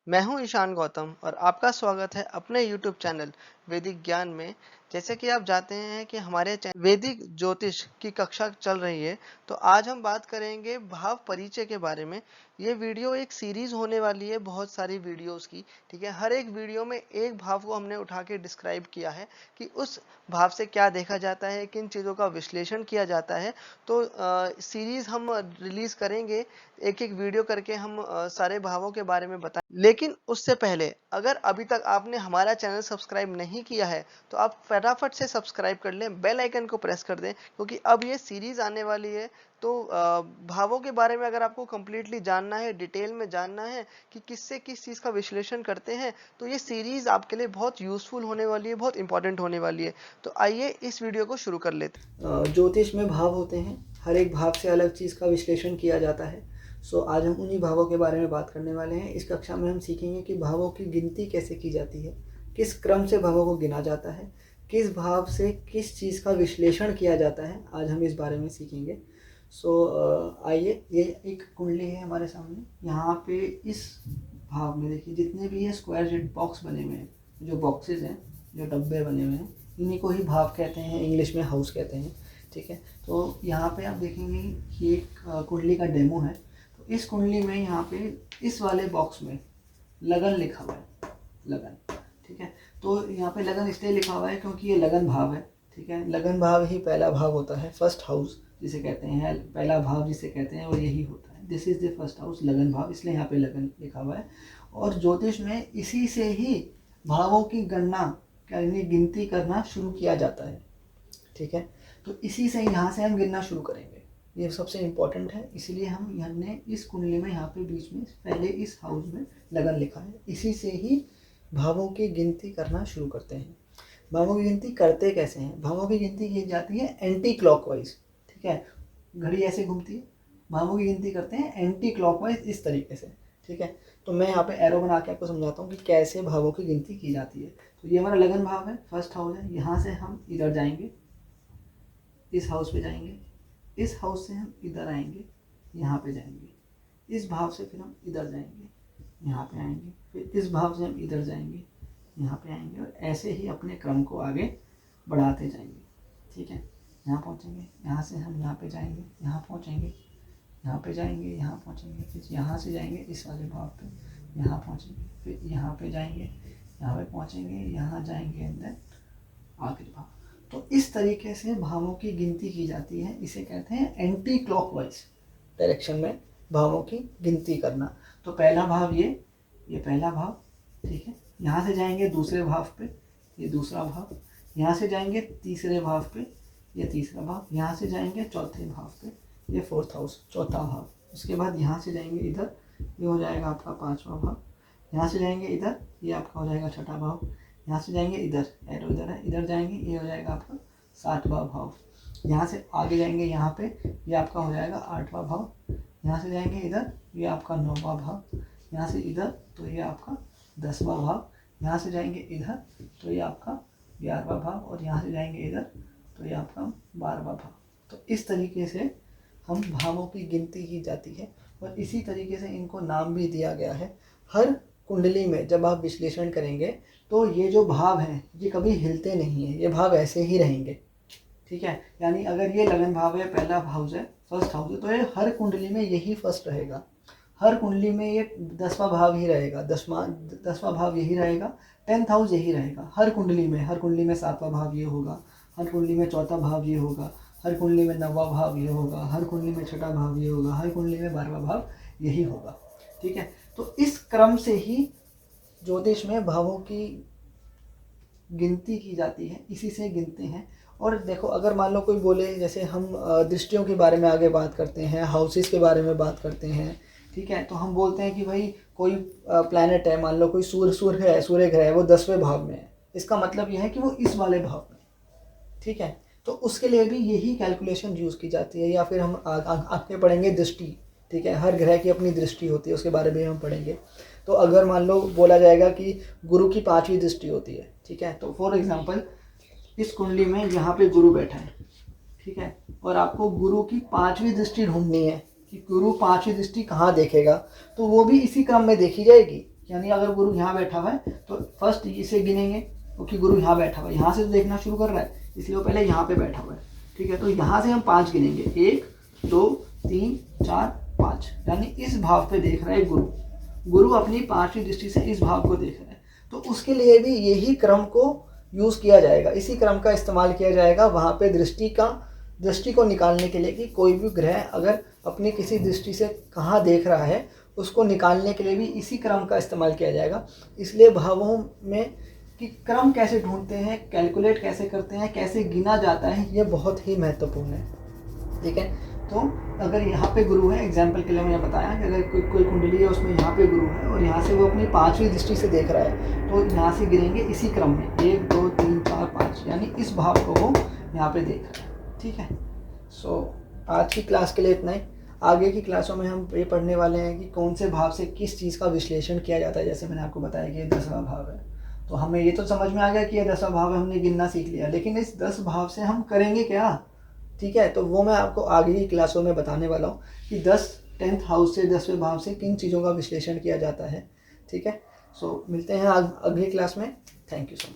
मैं हूं ईशान गौतम और आपका स्वागत है अपने YouTube चैनल वैदिक ज्ञान में। जैसे कि आप जानते हैं कि हमारे वैदिक ज्योतिष की कक्षा चल रही है, तो आज हम बात करेंगे भाव परिचय के बारे में। ये वीडियो एक सीरीज होने वाली है बहुत सारी वीडियोस की, ठीक है। हर एक वीडियो में एक भाव को हमने उठा के डिस्क्राइब किया है कि उस भाव से क्या देखा जाता है, किन चीज़ों का विश्लेषण किया जाता है। तो सीरीज हम रिलीज करेंगे, एक एक वीडियो करके हम सारे भावों के बारे में बताएं। लेकिन उससे पहले अगर अभी तक आपने हमारा चैनल सब्सक्राइब नहीं किया है तो आप फटाफट से सब्सक्राइब कर लें, बेल आइकन को प्रेस कर दें, क्योंकि अब ये सीरीज आने वाली है। तो भावों के बारे में अगर आपको कंप्लीटली जानना है, डिटेल में जानना है कि किससे किस चीज़ का विश्लेषण करते हैं, तो ये सीरीज आपके लिए बहुत यूजफुल होने वाली है, बहुत इंपॉर्टेंट होने वाली है। तो आइए इस वीडियो को शुरू कर लेते हैं। ज्योतिष में भाव होते हैं, हर एक भाव से अलग चीज़ का विश्लेषण किया जाता है। आज हम उन्हीं भावों के बारे में बात करने वाले हैं। इस कक्षा में हम सीखेंगे कि भावों की गिनती कैसे की जाती है, किस क्रम से भावों को गिना जाता है, किस भाव से किस चीज़ का विश्लेषण किया जाता है। आज हम इस बारे में सीखेंगे। आइए, ये एक कुंडली है हमारे सामने। यहाँ पे इस भाव में देखिए, जितने भी ये स्क्वायर जेड बॉक्स बने हुए हैं, जो बॉक्सेस हैं, जो डब्बे बने हुए हैं, इन्हीं को ही भाव कहते हैं, इंग्लिश में हाउस कहते हैं, ठीक है। तो यहाँ पे आप देखेंगे कि एक कुंडली का डेमो है। तो इस कुंडली में यहाँ पे इस वाले बॉक्स में लगन लिखा हुआ है, लगन, ठीक है। तो यहाँ पे लगन इसलिए लिखा हुआ है क्योंकि ये लगन भाव है, ठीक है। लगन भाव ही पहला भाव होता है, फर्स्ट हाउस जिसे कहते हैं, पहला भाव जिसे कहते हैं वो यही होता है। This is the first house, लगन भाव, इसलिए यहाँ पे लगन लिखा हुआ है। और ज्योतिष में इसी से ही भावों की गणना यानी गिनती करना शुरू किया जाता है, ठीक है। तो इसी से यहाँ से हम गिनना शुरू करेंगे, ये सबसे इम्पोर्टेंट है। इसीलिए हमने इस कुंडली में यहाँ पे बीच में पहले इस हाउस में लगन लिखा है। इसी से ही भावों की गिनती करना शुरू करते हैं। भावों की गिनती करते कैसे हैं? भावों की गिनती की जाती है एंटी क्लॉकवाइज, ठीक है। घड़ी ऐसे घूमती है, भावों की गिनती करते हैं एंटी क्लॉकवाइज, इस तरीके से, ठीक है। तो मैं यहाँ पे एरो बना के आपको समझाता हूँ कि कैसे भावों की गिनती की जाती है। तो ये हमारा लगन भाव है, फर्स्ट हाउस है। यहाँ से हम इधर जाएंगे, इस हाउस पे जाएंगे, इस हाउस से हम इधर आएंगे, यहाँ पे जाएंगे, इस भाव से फिर हम इधर जाएंगे, यहाँ पे आएंगे, फिर इस भाव से हम इधर जाएंगे, यहाँ पे आएंगे, और ऐसे ही अपने क्रम को आगे बढ़ाते जाएंगे, ठीक है। यहाँ पहुँचेंगे, यहाँ से हम यहाँ पे जाएंगे, यहाँ पहुँचेंगे, यहाँ पे जाएंगे, यहाँ पहुँचेंगे, फिर यहाँ से जाएंगे इस वाले भाव पे, यहाँ पहुँचेंगे, फिर यहाँ पे जाएंगे, यहाँ पे पहुँचेंगे, यहाँ जाएंगे, अंदर आखिरी भाव। तो इस तरीके से भावों की गिनती की जाती है। इसे कहते हैं एंटी क्लॉकवाइज डायरेक्शन में भावों की गिनती करना। तो पहला भाव ये पहला भाव, ठीक है। यहाँ से जाएंगे दूसरे भाव पे, ये दूसरा भाव। यहाँ से जाएंगे तीसरे भाव पे, ये तीसरा भाव। यहाँ से जाएंगे चौथे भाव पे, ये फोर्थ हाउस, चौथा भाव। उसके बाद यहाँ से जाएंगे इधर, ये हो जाएगा आपका पांचवा भाव। यहाँ से जाएंगे इधर, ये आपका हो जाएगा छठा भाव। यहाँ से जाएंगे इधर, एरो इधर है, इधर जाएंगे, ये हो जाएगा आपका सातवां भाव। यहाँ से आगे जाएंगे यहाँ पे, ये आपका हो जाएगा आठवां भाव। यहाँ से जाएंगे इधर, ये आपका नौवां भाव। यहाँ से इधर तो ये आपका 10वां भाव। यहाँ से जाएंगे इधर तो ये आपका 11वां भाव, और यहाँ से जाएंगे इधर तो ये आपका 12वां भाव। तो इस तरीके से हम भावों की गिनती की जाती है, और इसी तरीके से इनको नाम भी दिया गया है। हर कुंडली में जब आप विश्लेषण करेंगे तो ये जो भाव हैं ये कभी हिलते नहीं हैं, ये भाव ऐसे ही रहेंगे, ठीक है। यानी अगर ये लगन भाव है, पहला हाउस है, फर्स्ट हाउस है, तो ये हर कुंडली में यही फर्स्ट रहेगा। हर कुंडली में ये 10वां भाव ही रहेगा, 10वां भाव यही रहेगा, 10th हाउस यही रहेगा हर कुंडली में। हर कुंडली में 7वां भाव ये होगा, हर कुंडली में चौथा भाव ये होगा, हर कुंडली में 9वां भाव ये होगा, हर कुंडली में छठा भाव ये होगा, हर कुंडली में 12वां भाव यही होगा, ठीक है। तो इस क्रम से ही ज्योतिष में भावों की गिनती की जाती है, इसी से गिनते हैं। और देखो, अगर मान लो कोई बोले, जैसे हम दृष्टियों के बारे में आगे बात करते हैं, हाउसेस के बारे में बात करते हैं, ठीक है। तो हम बोलते हैं कि भाई कोई प्लैनेट है, मान लो कोई सूर्य ग्रह है, वो 10वें भाव में है, इसका मतलब यह है कि वो इस वाले भाव में, ठीक है। तो उसके लिए भी यही कैलकुलेशन यूज़ की जाती है। या फिर हम आगे पढ़ेंगे दृष्टि, ठीक है। हर ग्रह की अपनी दृष्टि होती है, उसके बारे में हम पढ़ेंगे। तो अगर मान लो बोला जाएगा कि गुरु की 5वीं दृष्टि होती है, ठीक है। तो फॉर एग्जांपल इस कुंडली में यहाँ पे गुरु बैठा है, ठीक है, और आपको गुरु की 5वीं दृष्टि ढूंढनी है कि गुरु 5वीं दृष्टि कहाँ देखेगा। तो वो भी इसी क्रम में देखी जाएगी। यानी अगर गुरु यहाँ बैठा हुआ है तो फर्स्ट इसे गिनेंगे क्योंकि गुरु यहाँ बैठा हुआ है, यहाँ से तो देखना शुरू कर रहा है इसलिए वो पहले यहाँ पे बैठा हुआ है, ठीक है। तो यहाँ से हम 5 गिनेंगे, 1 2 3 4 5, यानी इस भाव पे देख रहा है गुरु। गुरु अपनी 5वीं दृष्टि से इस भाव को देख रहा है, तो उसके लिए भी यही क्रम को यूज़ किया जाएगा, इसी क्रम का इस्तेमाल किया जाएगा वहाँ पे दृष्टि को निकालने के लिए कि कोई भी ग्रह अगर अपनी किसी दृष्टि से कहाँ देख रहा है उसको निकालने के लिए भी इसी क्रम का इस्तेमाल किया जाएगा। इसलिए भावों में कि क्रम कैसे ढूंढते हैं, कैलकुलेट कैसे करते हैं, कैसे गिना जाता है, ये बहुत ही महत्वपूर्ण है, ठीक है। तो अगर यहाँ पे गुरु है, एग्जाम्पल के लिए मैंने बताया कि अगर कोई कुंडली है उसमें यहाँ पे गुरु है और यहाँ से वो अपनी 5वीं दृष्टि से देख रहा है, तो यहाँ से गिरेंगे इसी क्रम में 1 2 3 4 5, यानी इस भाव को वो यहाँ पे देख रहा है, ठीक है। सो आज की क्लास के लिए इतना ही। आगे की क्लासों में हम ये पढ़ने वाले हैं कि कौन से भाव से किस चीज़ का विश्लेषण किया जाता है। जैसे मैंने आपको बताया कि ये 10वां भाव है, तो हमें ये तो समझ में आ गया कि ये 10वां भाव है, हमने गिनना सीख लिया, लेकिन इस 10 भाव से हम करेंगे क्या, ठीक है। तो वो मैं आपको आगे की क्लासों में बताने वाला हूँ कि 10th हाउस से 10वें भाव से किन चीज़ों का विश्लेषण किया जाता है, ठीक है। सो मिलते हैं अगली क्लास में। Thank you so much.